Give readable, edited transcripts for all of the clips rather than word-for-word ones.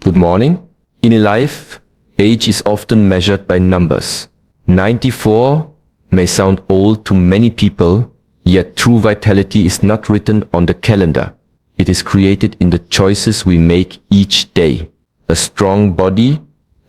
Good morning. In life, age is often measured by numbers. 94 may sound old to many people, yet true vitality is not written on the calendar. It is created in the choices we make each day. A strong body,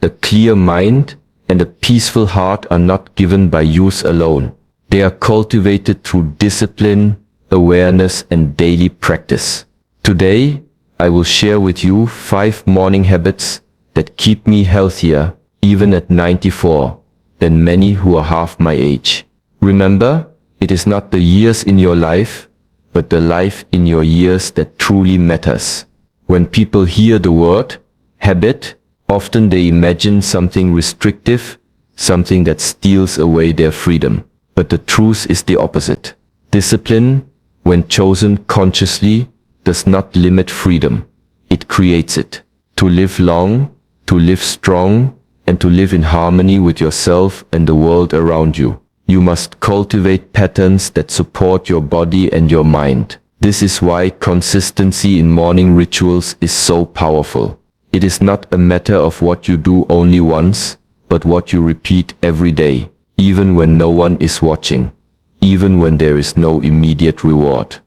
a clear mind, and a peaceful heart are not given by use alone. They are cultivated through discipline, awareness, and daily practice. Today, I will share with you 5 morning habits that keep me healthier, even at 94, than many who are half my age. Remember, it is not the years in your life, but the life in your years that truly matters. When people hear the word habit, often they imagine something restrictive, something that steals away their freedom. But the truth is the opposite. Discipline, when chosen consciously, does not limit freedom. It creates it. To live long, to live strong, and to live in harmony with yourself and the world around you. You must cultivate patterns that support your body and your mind. This is why consistency in morning rituals is so powerful. It is not a matter of what you do only once, but what you repeat every day, even when no one is watching, even when there is no immediate reward.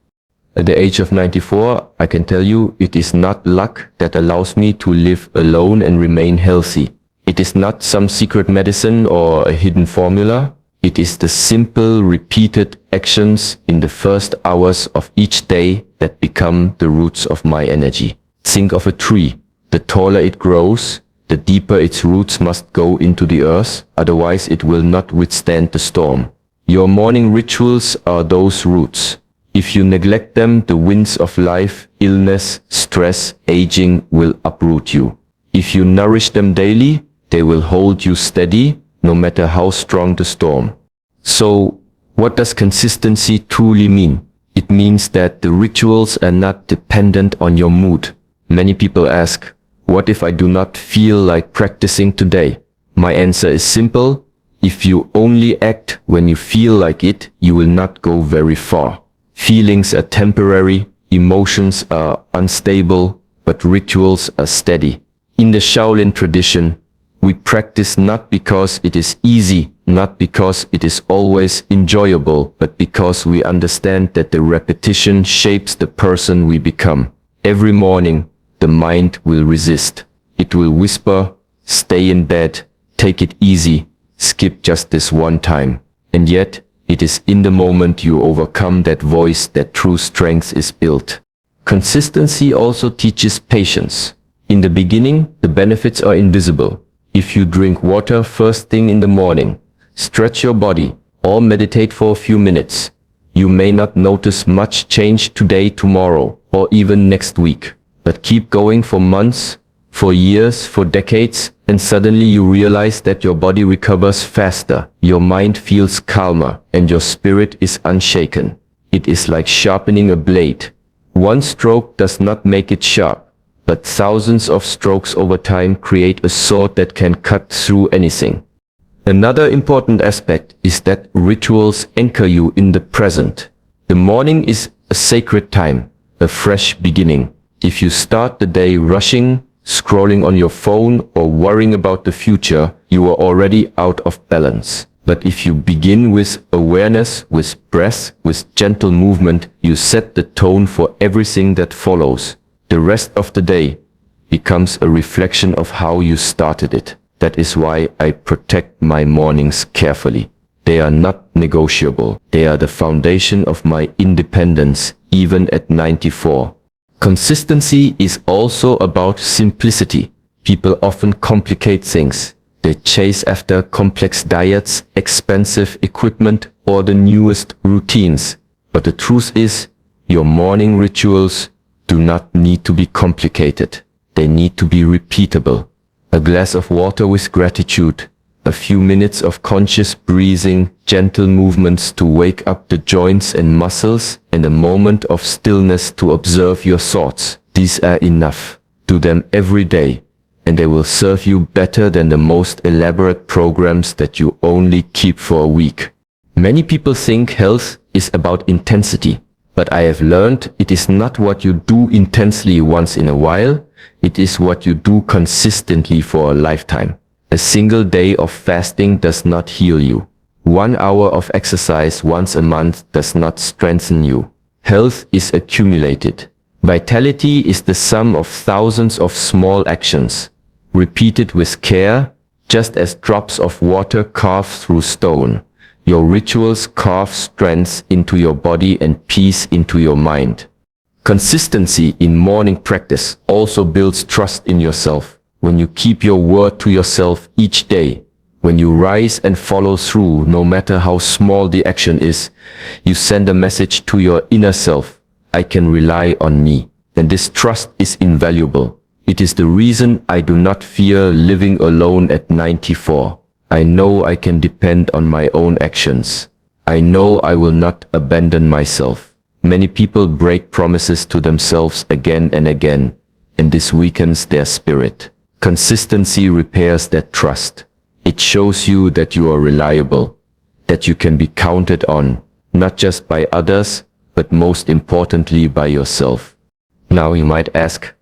At the age of 94, I can tell you it is not luck that allows me to live alone and remain healthy. It is not some secret medicine or a hidden formula. It is the simple, repeated actions in the first hours of each day that become the roots of my energy. Think of a tree. The taller it grows, the deeper its roots must go into the earth, otherwise it will not withstand the storm. Your morning rituals are those roots. If you neglect them, the winds of life, illness, stress, aging will uproot you. If you nourish them daily, they will hold you steady, no matter how strong the storm. So, what does consistency truly mean? It means that the rituals are not dependent on your mood. Many people ask, what if I do not feel like practicing today? My answer is simple. If you only act when you feel like it, you will not go very far. Feelings are temporary, emotions are unstable, but rituals are steady. In the Shaolin tradition, we practice not because it is easy, not because it is always enjoyable, but because we understand that the repetition shapes the person we become. Every morning, the mind will resist. It will whisper, stay in bed, take it easy, skip just this one time. And yet, it is in the moment you overcome that voice that true strength is built. Consistency also teaches patience. In the beginning, the benefits are invisible. If you drink water first thing in the morning, stretch your body, or meditate for a few minutes, you may not notice much change today, tomorrow, or even next week. But keep going for months, for years, for decades, and suddenly you realize that your body recovers faster, your mind feels calmer, and your spirit is unshaken. It is like sharpening a blade. One stroke does not make it sharp, but thousands of strokes over time create a sword that can cut through anything. Another important aspect is that rituals anchor you in the present. The morning is a sacred time, a fresh beginning. If you start the day rushing, scrolling on your phone, or worrying about the future, you are already out of balance. But if you begin with awareness, with breath, with gentle movement, you set the tone for everything that follows. The rest of the day becomes a reflection of how you started it. That is why I protect my mornings carefully. They are not negotiable. They are the foundation of my independence, even at 94. Consistency is also about simplicity. People often complicate things. They chase after complex diets, expensive equipment, or the newest routines. But the truth is, your morning rituals do not need to be complicated. They need to be repeatable. A glass of water with gratitude, a few minutes of conscious breathing, gentle movements to wake up the joints and muscles, and a moment of stillness to observe your thoughts. These are enough. Do them every day, and they will serve you better than the most elaborate programs that you only keep for a week. Many people think health is about intensity, But I have learned it is not what you do intensely once in a while, it is what you do consistently for a lifetime. A single day of fasting does not heal you. 1 hour of exercise once a month does not strengthen you. Health is accumulated. Vitality is the sum of thousands of small actions, repeated with care, just as drops of water carve through stone. Your rituals carve strength into your body and peace into your mind. Consistency in morning practice also builds trust in yourself. When you keep your word to yourself each day, when you rise and follow through, no matter how small the action is, you send a message to your inner self, I can rely on me. And this trust is invaluable. It is the reason I do not fear living alone at 94. I know I can depend on my own actions. I know I will not abandon myself. Many people break promises to themselves again and again, and this weakens their spirit. Consistency repairs that trust. It shows you that you are reliable, that you can be counted on, not just by others, but most importantly by yourself. Now you might ask,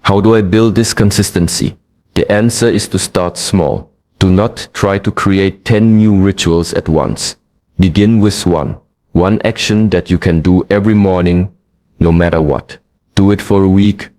how do I build this consistency? The answer is to start small. Do not try to create 10 new rituals at once. Begin with one action that you can do every morning, no matter what. Do it for a week,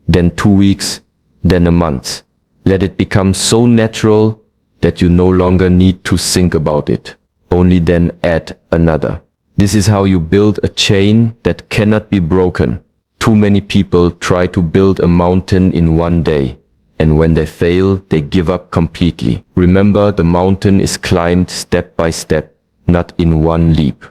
then 2 weeks, then a month. Let it become so natural that you no longer need to think about it. Only then add another. This is how you build a chain that cannot be broken. Too many people try to build a mountain in one day, and when they fail, they give up completely. Remember, the mountain is climbed step by step, not in one leap.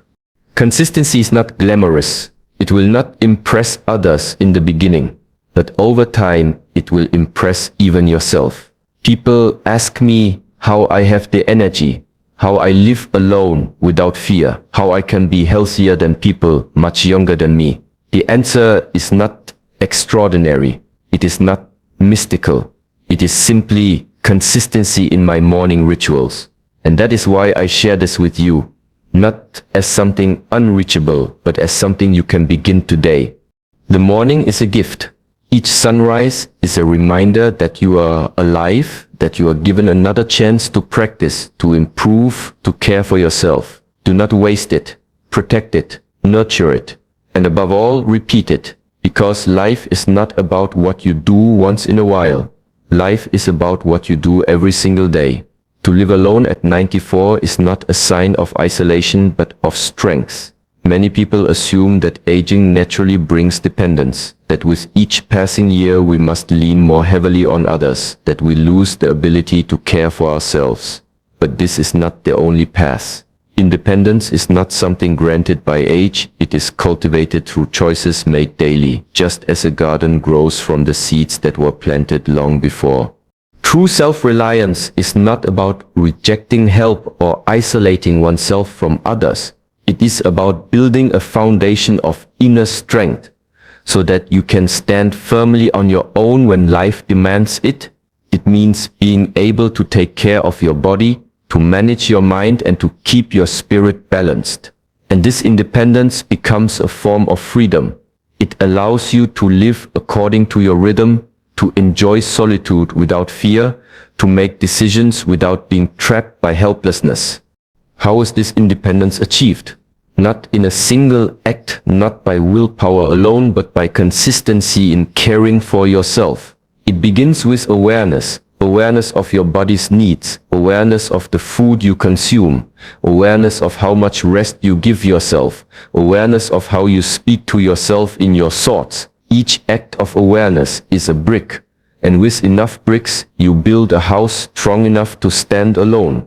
Consistency is not glamorous. It will not impress others in the beginning, but over time, it will impress even yourself. People ask me how I have the energy, how I live alone without fear, how I can be healthier than people much younger than me. The answer is not extraordinary. It is not mystical. It is simply consistency in my morning rituals. And that is why I share this with you, not as something unreachable, but as something you can begin today. The morning is a gift. Each sunrise is a reminder that you are alive, that you are given another chance to practice, to improve, to care for yourself. Do not waste it. Protect it. Nurture it. And above all, repeat it. Because life is not about what you do once in a while. Life is about what you do every single day. To live alone at 94 is not a sign of isolation but of strength. Many people assume that aging naturally brings dependence, that with each passing year we must lean more heavily on others, that we lose the ability to care for ourselves. But this is not the only path. Independence is not something granted by age, it is cultivated through choices made daily, just as a garden grows from the seeds that were planted long before. True self-reliance is not about rejecting help or isolating oneself from others. It is about building a foundation of inner strength, so that you can stand firmly on your own when life demands it. It means being able to take care of your body, to manage your mind and to keep your spirit balanced. And this independence becomes a form of freedom. It allows you to live according to your rhythm, to enjoy solitude without fear, to make decisions without being trapped by helplessness. How is this independence achieved? Not in a single act, not by willpower alone, but by consistency in caring for yourself. It begins with awareness. Awareness of your body's needs, awareness of the food you consume, awareness of how much rest you give yourself, awareness of how you speak to yourself in your thoughts. Each act of awareness is a brick, and with enough bricks, you build a house strong enough to stand alone.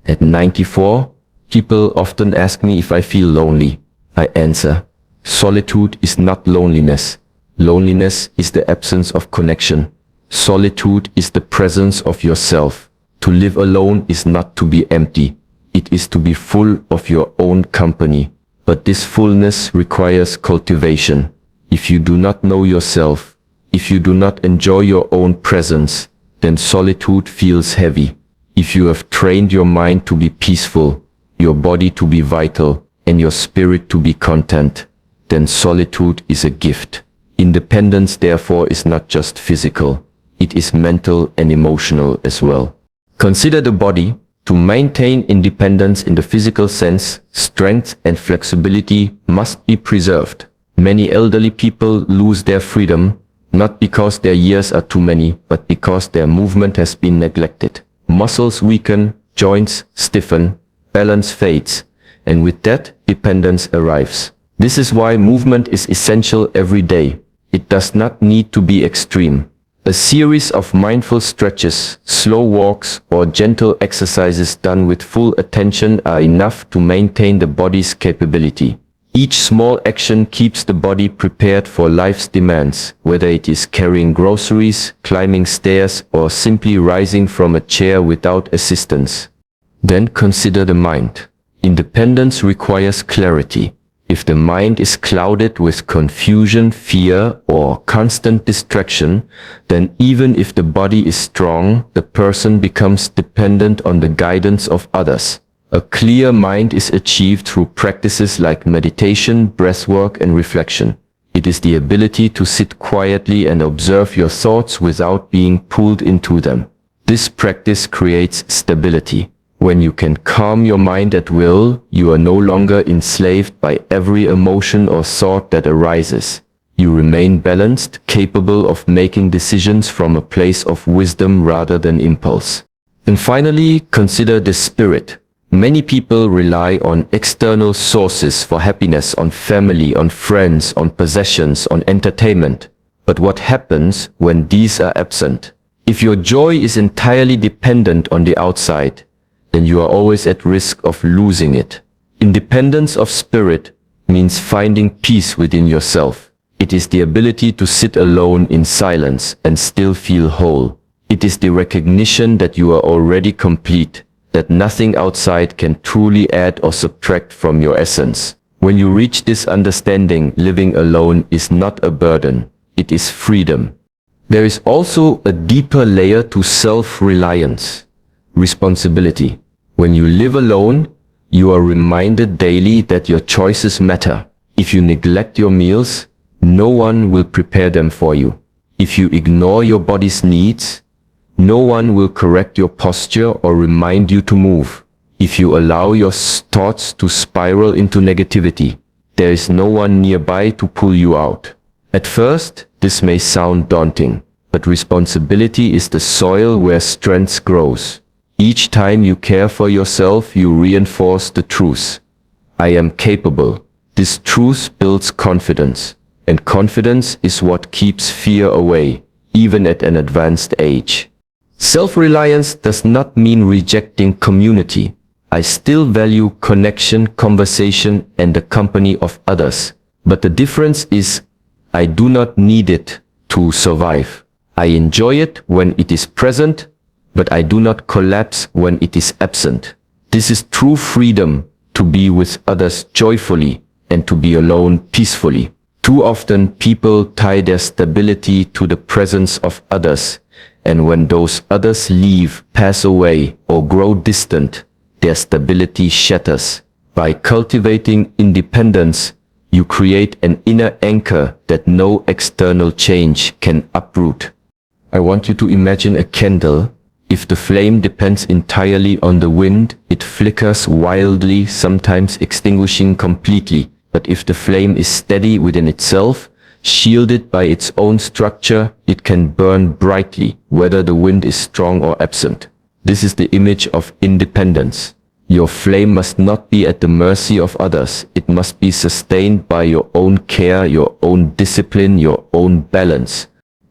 At 94, people often ask me if I feel lonely. I answer, solitude is not loneliness. Loneliness is the absence of connection. Solitude is the presence of yourself. To live alone is not to be empty. It is to be full of your own company. But this fullness requires cultivation. If you do not know yourself, if you do not enjoy your own presence, then solitude feels heavy. If you have trained your mind to be peaceful, your body to be vital, and your spirit to be content, then solitude is a gift. Independence, therefore, is not just physical. It is mental and emotional as well. Consider the body. To maintain independence in the physical sense, strength and flexibility must be preserved. Many elderly people lose their freedom, not because their years are too many, but because their movement has been neglected. Muscles weaken, joints stiffen, balance fades, and with that, dependence arrives. This is why movement is essential every day. It does not need to be extreme. A series of mindful stretches, slow walks, or gentle exercises done with full attention are enough to maintain the body's capability. Each small action keeps the body prepared for life's demands, whether it is carrying groceries, climbing stairs, or simply rising from a chair without assistance. Then consider the mind. Independence requires clarity. If the mind is clouded with confusion, fear, or constant distraction, then even if the body is strong, the person becomes dependent on the guidance of others. A clear mind is achieved through practices like meditation, breathwork, and reflection. It is the ability to sit quietly and observe your thoughts without being pulled into them. This practice creates stability. When you can calm your mind at will, you are no longer enslaved by every emotion or thought that arises. You remain balanced, capable of making decisions from a place of wisdom rather than impulse. And finally, consider the spirit. Many people rely on external sources for happiness, on family, on friends, on possessions, on entertainment. But what happens when these are absent? If your joy is entirely dependent on the outside, then you are always at risk of losing it. Independence of spirit means finding peace within yourself. It is the ability to sit alone in silence and still feel whole. It is the recognition that you are already complete, that nothing outside can truly add or subtract from your essence. When you reach this understanding, living alone is not a burden, it is freedom. There is also a deeper layer to self-reliance. Responsibility. When you live alone, you are reminded daily that your choices matter. If you neglect your meals, no one will prepare them for you. If you ignore your body's needs, no one will correct your posture or remind you to move. If you allow your thoughts to spiral into negativity, there is no one nearby to pull you out. At first, this may sound daunting, but responsibility is the soil where strength grows. Each time you care for yourself, you reinforce the truth. I am capable. This truth builds confidence, and confidence is what keeps fear away, even at an advanced age. Self-reliance does not mean rejecting community. I still value connection, conversation, and the company of others. But the difference is, I do not need it to survive. I enjoy it when it is present, but I do not collapse when it is absent. This is true freedom, to be with others joyfully and to be alone peacefully. Too often people tie their stability to the presence of others, and when those others leave, pass away, or grow distant, their stability shatters. By cultivating independence, you create an inner anchor that no external change can uproot. I want you to imagine a candle. If the flame depends entirely on the wind, it flickers wildly, sometimes extinguishing completely. But if the flame is steady within itself, shielded by its own structure, it can burn brightly, whether the wind is strong or absent. This is the image of independence. Your flame must not be at the mercy of others. It must be sustained by your own care, your own discipline, your own balance.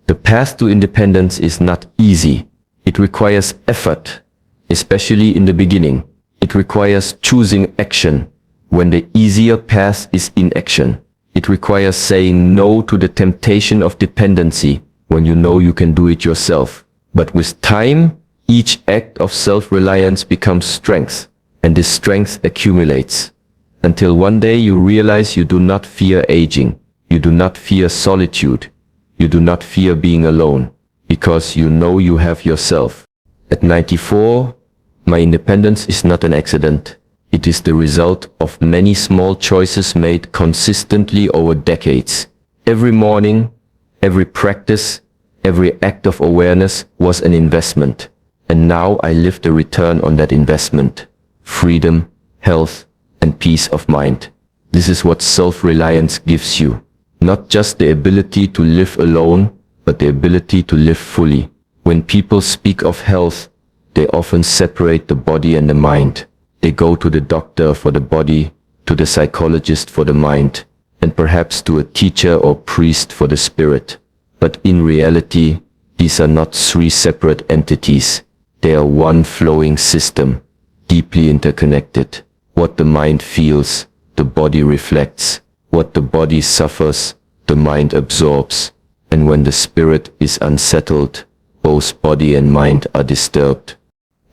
The path to independence is not easy. It requires effort, especially in the beginning. It requires choosing action when the easier path is inaction. It requires saying no to the temptation of dependency when you know you can do it yourself. But with time, each act of self-reliance becomes strength, and this strength accumulates, until one day you realize you do not fear aging, you do not fear solitude, you do not fear being alone, because you know you have yourself. At 94, my independence is not an accident. It is the result of many small choices made consistently over decades. Every morning, every practice, every act of awareness was an investment. And now I live the return on that investment. Freedom, health, and peace of mind. This is what self-reliance gives you. Not just the ability to live alone, but the ability to live fully. When people speak of health, they often separate the body and the mind. They go to the doctor for the body, to the psychologist for the mind, and perhaps to a teacher or priest for the spirit. But in reality, these are not three separate entities. They are one flowing system, deeply interconnected. What the mind feels, the body reflects. What the body suffers, the mind absorbs. And when the spirit is unsettled, both body and mind are disturbed.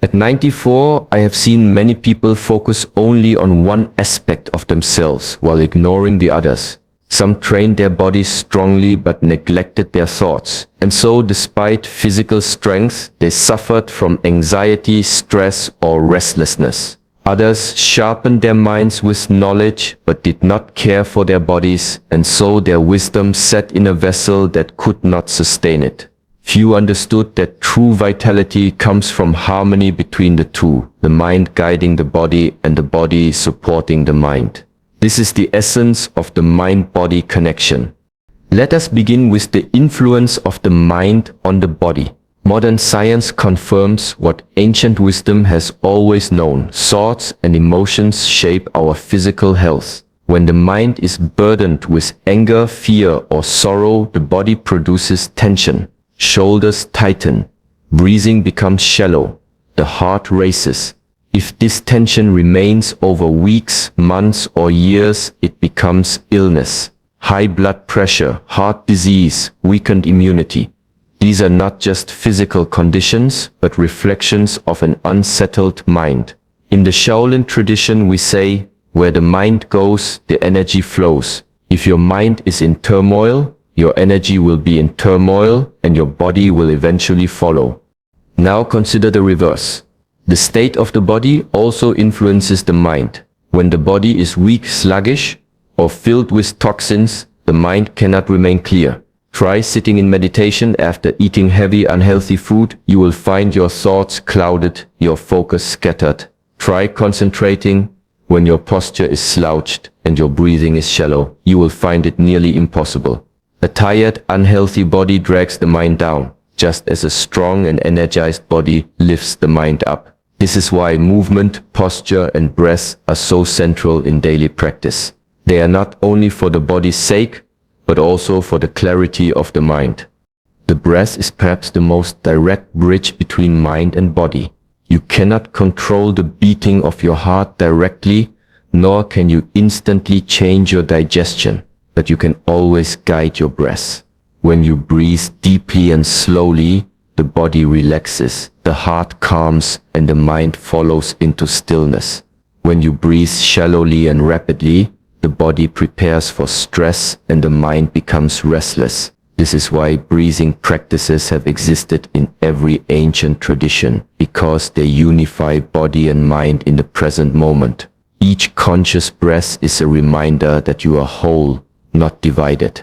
At 94, I have seen many people focus only on one aspect of themselves while ignoring the others. Some trained their bodies strongly but neglected their thoughts. And so, despite physical strength, they suffered from anxiety, stress, or restlessness. Others sharpened their minds with knowledge but did not care for their bodies, and so their wisdom sat in a vessel that could not sustain it. Few understood that true vitality comes from harmony between the two, the mind guiding the body and the body supporting the mind. This is the essence of the mind-body connection. Let us begin with the influence of the mind on the body. Modern science confirms what ancient wisdom has always known. Thoughts and emotions shape our physical health. When the mind is burdened with anger, fear, or sorrow, the body produces tension. Shoulders tighten, breathing becomes shallow, the heart races. If this tension remains over weeks, months, or years, it becomes illness. High blood pressure, heart disease, weakened immunity. These are not just physical conditions, but reflections of an unsettled mind. In the Shaolin tradition we say, where the mind goes, the energy flows. If your mind is in turmoil, your energy will be in turmoil and your body will eventually follow. Now consider the reverse. The state of the body also influences the mind. When the body is weak, sluggish, or filled with toxins, the mind cannot remain clear. Try sitting in meditation after eating heavy, unhealthy food. You will find your thoughts clouded, your focus scattered. Try concentrating when your posture is slouched and your breathing is shallow. You will find it nearly impossible. A tired, unhealthy body drags the mind down, just as a strong and energized body lifts the mind up. This is why movement, posture, and breath are so central in daily practice. They are not only for the body's sake, but also for the clarity of the mind. The breath is perhaps the most direct bridge between mind and body. You cannot control the beating of your heart directly, nor can you instantly change your digestion, but you can always guide your breath. When you breathe deeply and slowly, the body relaxes, the heart calms, and the mind follows into stillness. When you breathe shallowly and rapidly, the body prepares for stress and the mind becomes restless. This is why breathing practices have existed in every ancient tradition, because they unify body and mind in the present moment. Each conscious breath is a reminder that you are whole, not divided.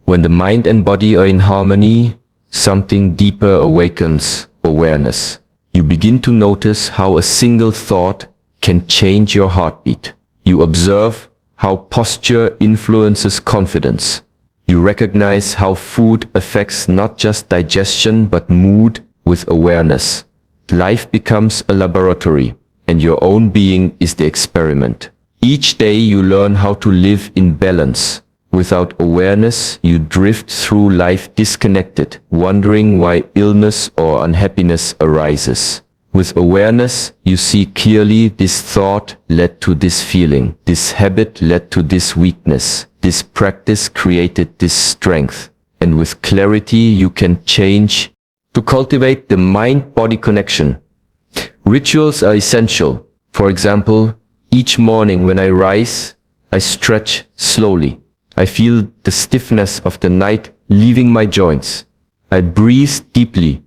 When the mind and body are in harmony, something deeper awakens: awareness. You begin to notice how a single thought can change your heartbeat. You observe how posture influences confidence. You recognize how food affects not just digestion but mood with awareness. Life becomes a laboratory, and your own being is the experiment. Each day you learn how to live in balance. Without awareness, you drift through life disconnected, wondering why illness or unhappiness arises. With awareness, you see clearly: this thought led to this feeling, this habit led to this weakness, this practice created this strength. And with clarity, you can change. To cultivate the mind-body connection, rituals are essential. For example, each morning when I rise, I stretch slowly. I feel the stiffness of the night leaving my joints. I breathe deeply,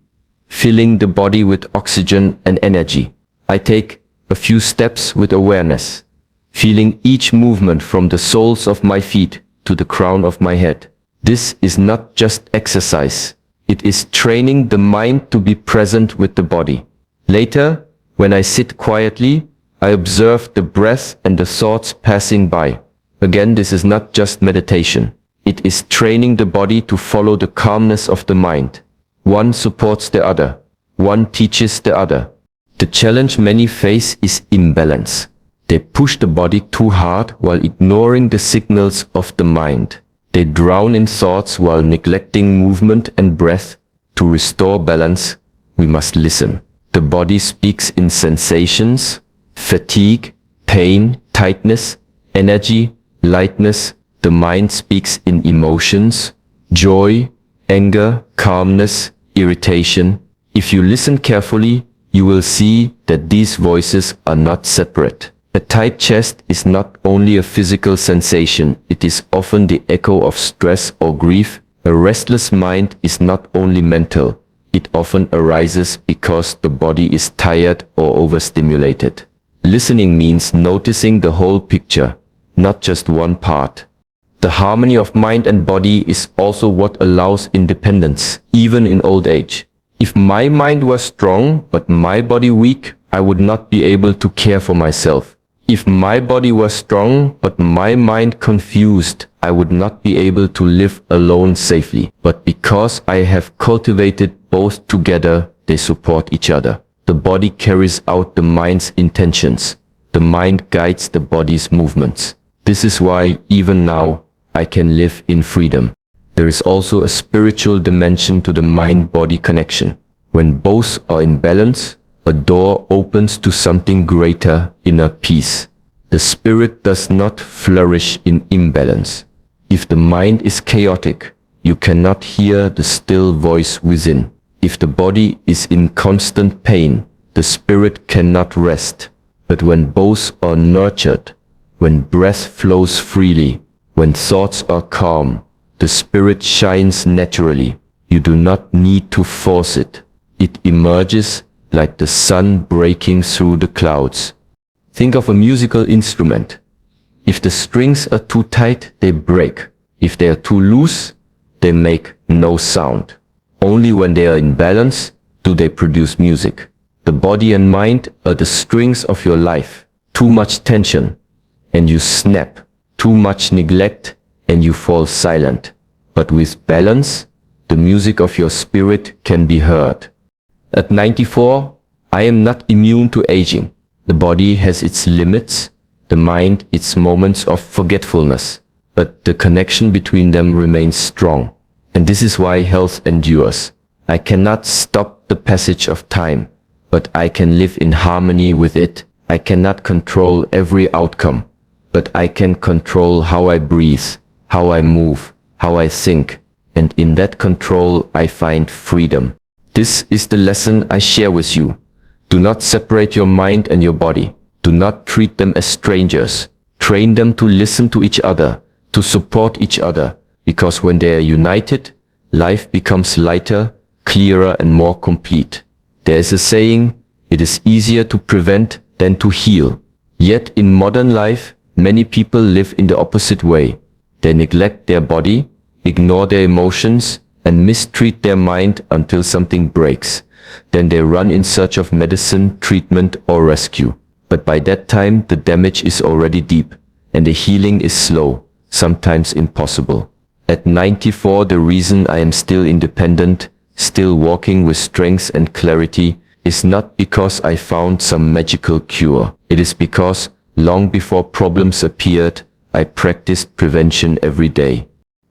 filling the body with oxygen and energy. I take a few steps with awareness, feeling each movement from the soles of my feet to the crown of my head. This is not just exercise. It is training the mind to be present with the body. Later, when I sit quietly, I observe the breath and the thoughts passing by. Again, this is not just meditation. It is training the body to follow the calmness of the mind. One supports the other. One teaches the other. The challenge many face is imbalance. They push the body too hard while ignoring the signals of the mind. They drown in thoughts while neglecting movement and breath. To restore balance, we must listen. The body speaks in sensations, fatigue, pain, tightness, energy, lightness. The mind speaks in emotions, joy, anger, calmness, irritation. If you listen carefully, you will see that these voices are not separate. A tight chest is not only a physical sensation, it is often the echo of stress or grief. A restless mind is not only mental, it often arises because the body is tired or overstimulated. Listening means noticing the whole picture, not just one part. The harmony of mind and body is also what allows independence, even in old age. If my mind was strong but my body weak, I would not be able to care for myself. If my body was strong but my mind confused, I would not be able to live alone safely. But because I have cultivated both together, they support each other. The body carries out the mind's intentions. The mind guides the body's movements. This is why, even now, I can live in freedom. There is also a spiritual dimension to the mind-body connection. When both are in balance, a door opens to something greater, inner peace. The spirit does not flourish in imbalance. If the mind is chaotic, you cannot hear the still voice within. If the body is in constant pain, the spirit cannot rest. But when both are nurtured, when breath flows freely, when thoughts are calm, the spirit shines naturally. You do not need to force it. It emerges like the sun breaking through the clouds. Think of a musical instrument. If the strings are too tight, they break. If they are too loose, they make no sound. Only when they are in balance do they produce music. The body and mind are the strings of your life. Too much tension, and you snap. Too much neglect, and you fall silent. But with balance, the music of your spirit can be heard. At 94, I am not immune to aging. The body has its limits, the mind its moments of forgetfulness, but the connection between them remains strong. And this is why health endures. I cannot stop the passage of time, but I can live in harmony with it. I cannot control every outcome, but I can control how I breathe, how I move, how I think, and in that control I find freedom. This is the lesson I share with you. Do not separate your mind and your body. Do not treat them as strangers. Train them to listen to each other, to support each other, because when they are united, life becomes lighter, clearer, and more complete. There is a saying, it is easier to prevent than to heal. Yet in modern life, many people live in the opposite way. They neglect their body, ignore their emotions, and mistreat their mind until something breaks. Then they run in search of medicine, treatment, or rescue. But by that time, the damage is already deep, and the healing is slow, sometimes impossible. At 94, the reason I am still independent, still walking with strength and clarity, is not because I found some magical cure. It is because, long before problems appeared, I practiced prevention every day.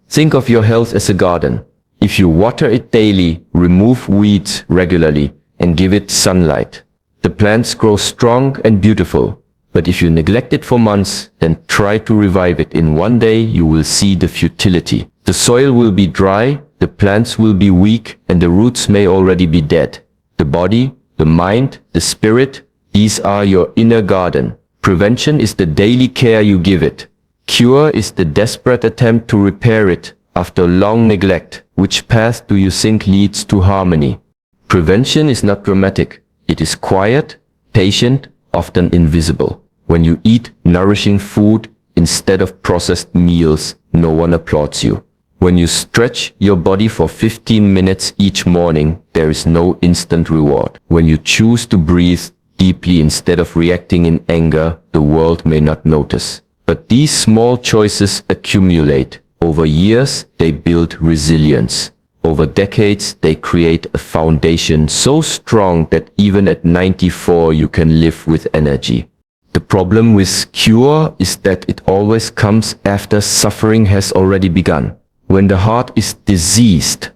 Think of your health as a garden. If you water it daily, remove weeds regularly, and give it sunlight, the plants grow strong and beautiful. But if you neglect it for months, then try to revive it in one day, you will see the futility. The soil will be dry, the plants will be weak, and the roots may already be dead. The body, the mind, the spirit, these are your inner garden. Prevention is the daily care you give it. Cure is the desperate attempt to repair it after long neglect. Which path do you think leads to harmony? Prevention is not dramatic. It is quiet, patient, often invisible. When you eat nourishing food instead of processed meals, no one applauds you. When you stretch your body for 15 minutes each morning, there is no instant reward. When you choose to breathe deeply instead of reacting in anger, the world may not notice. But these small choices accumulate. Over years, they build resilience. Over decades, they create a foundation so strong that even at 94, you can live with energy. The problem with cure is that it always comes after suffering has already begun. When the heart is diseased,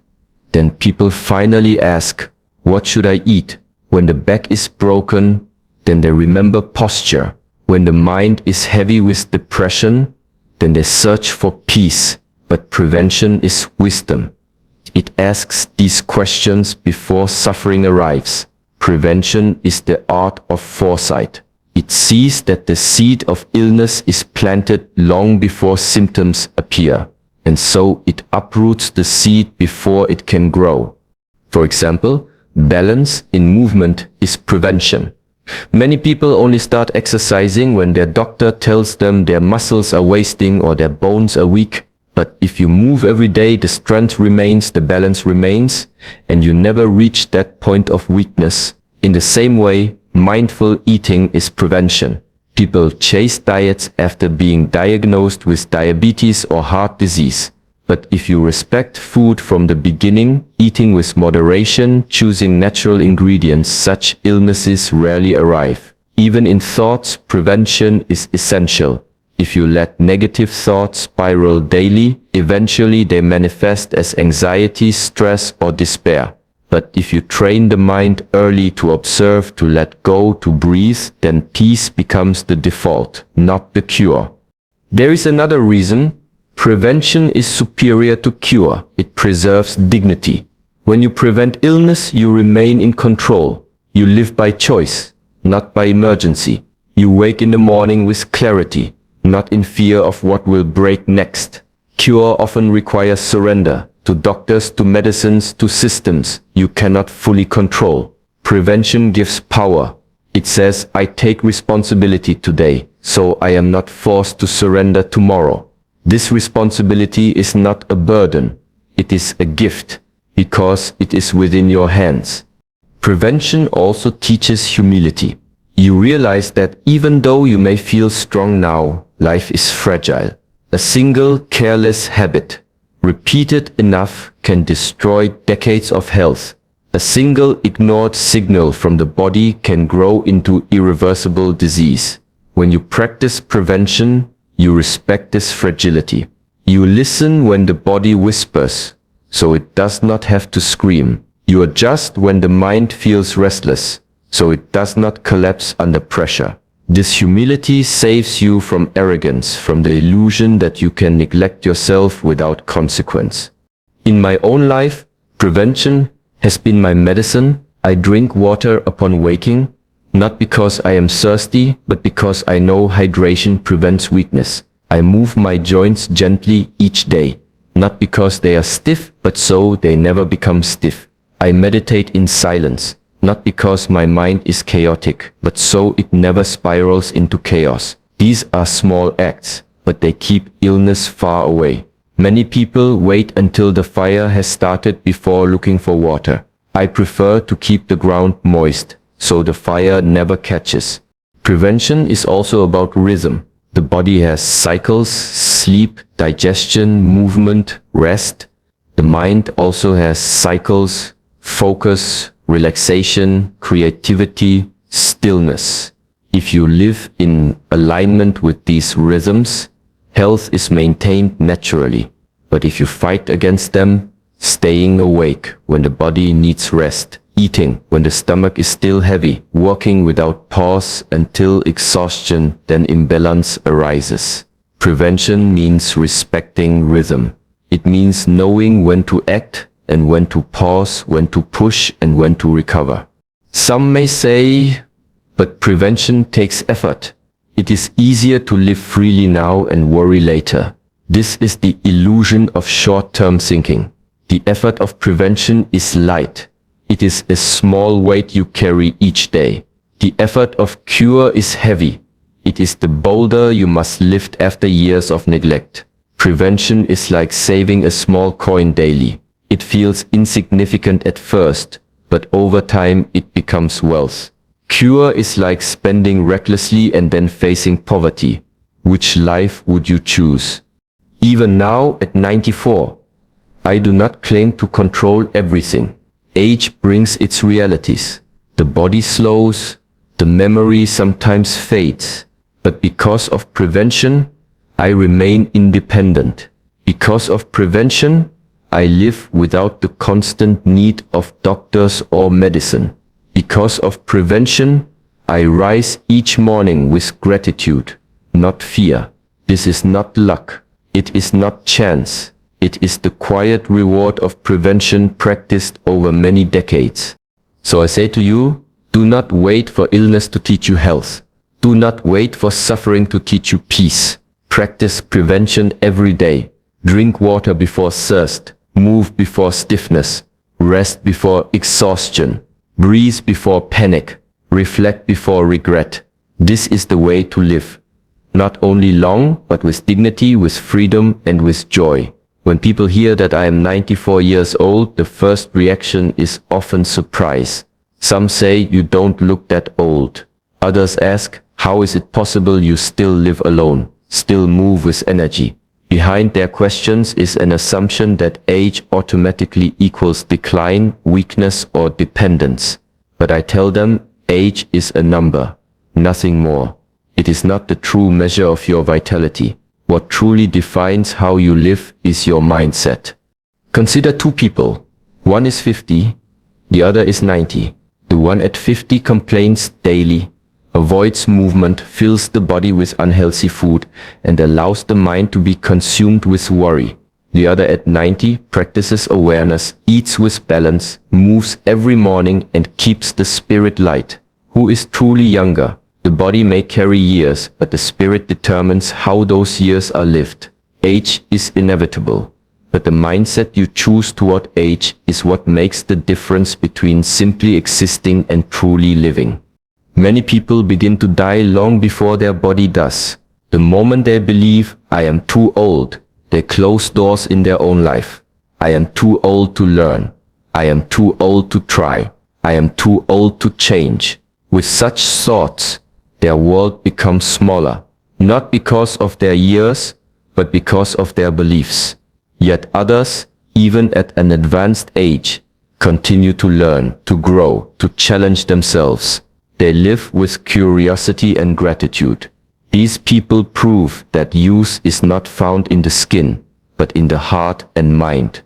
then people finally ask, what should I eat? When the back is broken, then they remember posture. When the mind is heavy with depression, then they search for peace. But prevention is wisdom. It asks these questions before suffering arrives. Prevention is the art of foresight. It sees that the seed of illness is planted long before symptoms appear, and so it uproots the seed before it can grow. For example, balance in movement is prevention. Many people only start exercising when their doctor tells them their muscles are wasting or their bones are weak. But if you move every day, the strength remains, the balance remains, and you never reach that point of weakness. In the same way, mindful eating is prevention. People chase diets after being diagnosed with diabetes or heart disease. But if you respect food from the beginning, eating with moderation, choosing natural ingredients, such illnesses rarely arrive. Even in thoughts, prevention is essential. If you let negative thoughts spiral daily, eventually they manifest as anxiety, stress, or despair. But if you train the mind early to observe, to let go, to breathe, then peace becomes the default, not the cure. There is another reason. Prevention is superior to cure. It preserves dignity. When you prevent illness, you remain in control. You live by choice, not by emergency. You wake in the morning with clarity, not in fear of what will break next. Cure often requires surrender, to doctors, to medicines, to systems you cannot fully control. Prevention gives power. It says, I take responsibility today, so I am not forced to surrender tomorrow. This responsibility is not a burden. It is a gift, because it is within your hands. Prevention also teaches humility. You realize that even though you may feel strong now, life is fragile. A single careless habit, repeated enough, can destroy decades of health. A single ignored signal from the body can grow into irreversible disease. When you practice prevention, you respect this fragility. You listen when the body whispers, so it does not have to scream. You adjust when the mind feels restless, so it does not collapse under pressure. This humility saves you from arrogance, from the illusion that you can neglect yourself without consequence. In my own life, prevention has been my medicine. I drink water upon waking, not because I am thirsty, but because I know hydration prevents weakness. I move my joints gently each day, not because they are stiff, but so they never become stiff. I meditate in silence, not because my mind is chaotic, but so it never spirals into chaos. These are small acts, but they keep illness far away. Many people wait until the fire has started before looking for water. I prefer to keep the ground moist, so the fire never catches. Prevention is also about rhythm. The body has cycles: sleep, digestion, movement, rest. The mind also has cycles: focus, relaxation, creativity, stillness. If you live in alignment with these rhythms, health is maintained naturally. But if you fight against them, staying awake when the body needs rest, eating when the stomach is still heavy, working without pause until exhaustion, then imbalance arises. Prevention means respecting rhythm. It means knowing when to act and when to pause, when to push and when to recover. Some may say, but prevention takes effort. It is easier to live freely now and worry later. This is the illusion of short-term thinking. The effort of prevention is light. It is a small weight you carry each day. The effort of cure is heavy. It is the boulder you must lift after years of neglect. Prevention is like saving a small coin daily. It feels insignificant at first, but over time it becomes wealth. Cure is like spending recklessly and then facing poverty. Which life would you choose? Even now, at 94, I do not claim to control everything. Age brings its realities. The body slows, the memory sometimes fades. But because of prevention, I remain independent. Because of prevention, I live without the constant need of doctors or medicine. Because of prevention, I rise each morning with gratitude, not fear. This is not luck. It is not chance. It is the quiet reward of prevention practiced over many decades. So I say to you, do not wait for illness to teach you health. Do not wait for suffering to teach you peace. Practice prevention every day. Drink water before thirst. Move before stiffness. Rest before exhaustion. Breathe before panic. Reflect before regret. This is the way to live. Not only long, but with dignity, with freedom, and with joy. When people hear that I am 94 years old, the first reaction is often surprise. Some say you don't look that old. Others ask, how is it possible you still live alone, still move with energy? Behind their questions is an assumption that age automatically equals decline, weakness, or dependence. But I tell them, age is a number, nothing more. It is not the true measure of your vitality. What truly defines how you live is your mindset. Consider two people. One is 50, the other is 90. The one at 50 complains daily, avoids movement, fills the body with unhealthy food, and allows the mind to be consumed with worry. The other at 90 practices awareness, eats with balance, moves every morning, and keeps the spirit light. Who is truly younger? The body may carry years, but the spirit determines how those years are lived. Age is inevitable, but the mindset you choose toward age is what makes the difference between simply existing and truly living. Many people begin to die long before their body does. The moment they believe, I am too old, they close doors in their own life. I am too old to learn. I am too old to try. I am too old to change. With such thoughts, their world becomes smaller, not because of their years, but because of their beliefs. Yet others, even at an advanced age, continue to learn, to grow, to challenge themselves. They live with curiosity and gratitude. These people prove that youth is not found in the skin, but in the heart and mind.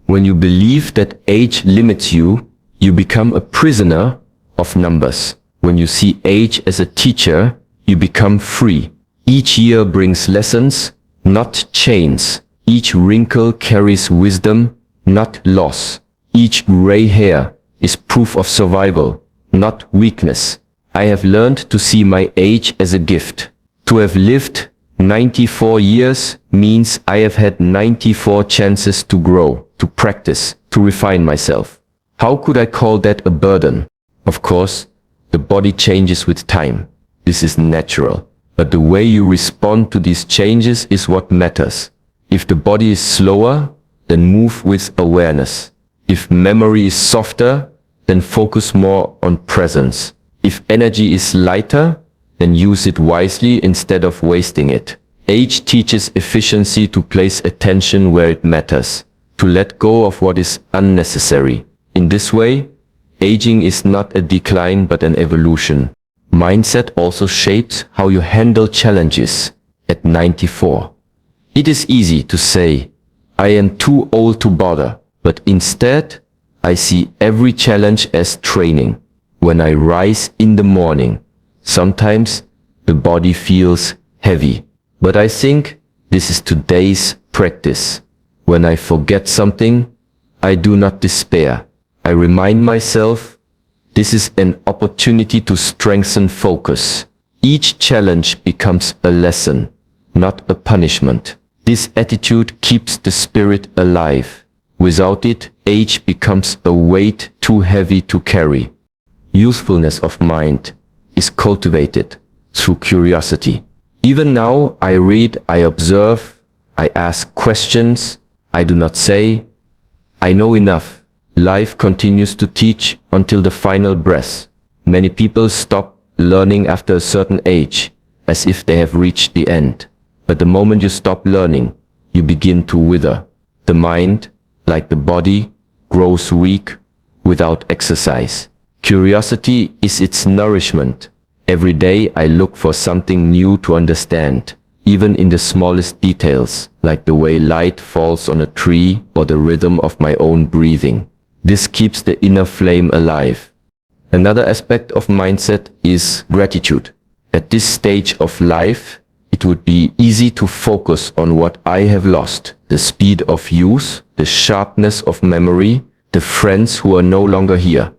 When you believe that age limits you, you become a prisoner of numbers. When you see age as a teacher, you become free. Each year brings lessons, not chains. Each wrinkle carries wisdom, not loss. Each gray hair is proof of survival, not weakness. I have learned to see my age as a gift. To have lived 94 years means I have had 94 chances to grow, to practice, to refine myself. How could I call that a burden? Of course, the body changes with time. This is natural. But the way you respond to these changes is what matters. If the body is slower, then move with awareness. If memory is softer, then focus more on presence. If energy is lighter, then use it wisely instead of wasting it. Age teaches efficiency, to place attention where it matters, to let go of what is unnecessary. In this way, aging is not a decline but an evolution. Mindset also shapes how you handle challenges. At 94, it is easy to say, I am too old to bother, but instead, I see every challenge as training. When I rise in the morning, sometimes the body feels heavy, but I think this is today's practice. When I forget something, I do not despair. I remind myself, this is an opportunity to strengthen focus. Each challenge becomes a lesson, not a punishment. This attitude keeps the spirit alive. Without it, age becomes a weight too heavy to carry. Youthfulness of mind. is cultivated through curiosity. Even now, I read, I observe, I ask questions. I do not say, I know enough. Life continues to teach until the final breath. Many people stop learning after a certain age, as if they have reached the end. But the moment you stop learning, you begin to wither. The mind, like the body, grows weak without exercise. Curiosity is its nourishment. Every day I look for something new to understand, even in the smallest details, like the way light falls on a tree or the rhythm of my own breathing. This keeps the inner flame alive. Another aspect of mindset is gratitude. At this stage of life, it would be easy to focus on what I have lost, the speed of youth, the sharpness of memory, the friends who are no longer here.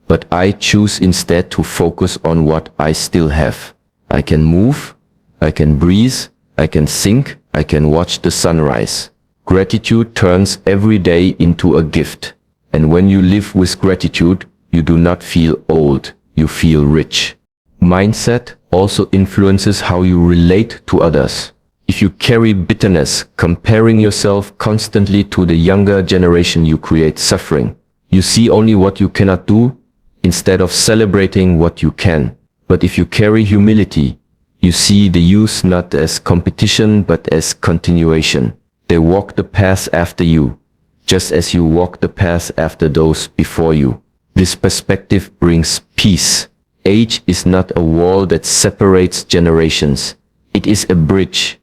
But I choose instead to focus on what I still have. I can move, I can breathe, I can think, I can watch the sunrise. Gratitude turns every day into a gift. And when you live with gratitude, you do not feel old, you feel rich. Mindset also influences how you relate to others. If you carry bitterness, comparing yourself constantly to the younger generation, you create suffering. You see only what you cannot do, instead of celebrating what you can. But if you carry humility, you see the youth not as competition but as continuation. They walk the path after you, just as you walk the path after those before you. This perspective brings peace. Age is not a wall that separates generations. It is a bridge.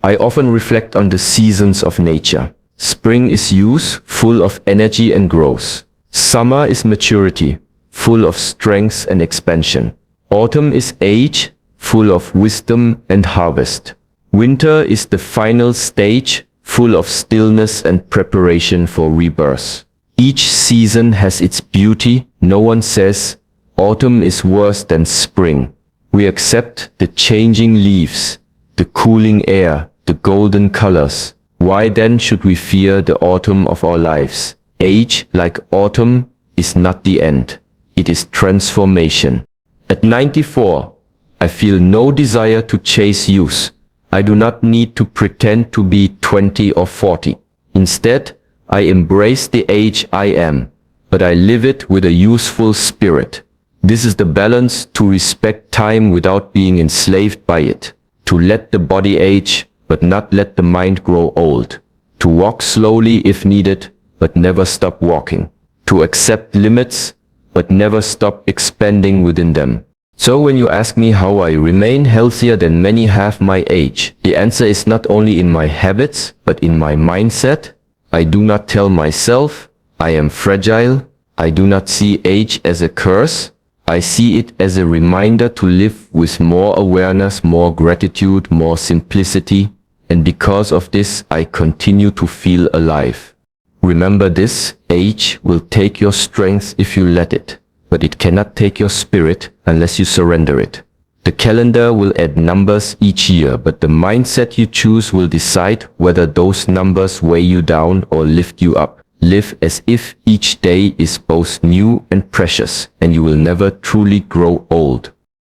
I often reflect on the seasons of nature. Spring is youth, full of energy and growth. Summer is maturity, full of strength and expansion. Autumn is age, full of wisdom and harvest. Winter is the final stage, full of stillness and preparation for rebirth. Each season has its beauty. No one says, autumn is worse than spring. We accept the changing leaves, the cooling air, the golden colors. Why then should we fear the autumn of our lives? Age, like autumn, is not the end. It is transformation. At 94, I feel no desire to chase youth. I do not need to pretend to be 20 or 40. Instead, I embrace the age I am, but I live it with a youthful spirit. This is the balance: to respect time without being enslaved by it, to let the body age, but not let the mind grow old, to walk slowly if needed, but never stop walking, to accept limits, but never stop expanding within them. So when you ask me how I remain healthier than many half my age, the answer is not only in my habits, but in my mindset. I do not tell myself I am fragile. I do not see age as a curse. I see it as a reminder to live with more awareness, more gratitude, more simplicity. And because of this, I continue to feel alive. Remember this: age will take your strength if you let it, but it cannot take your spirit unless you surrender it. The calendar will add numbers each year, but the mindset you choose will decide whether those numbers weigh you down or lift you up. Live as if each day is both new and precious, and you will never truly grow old.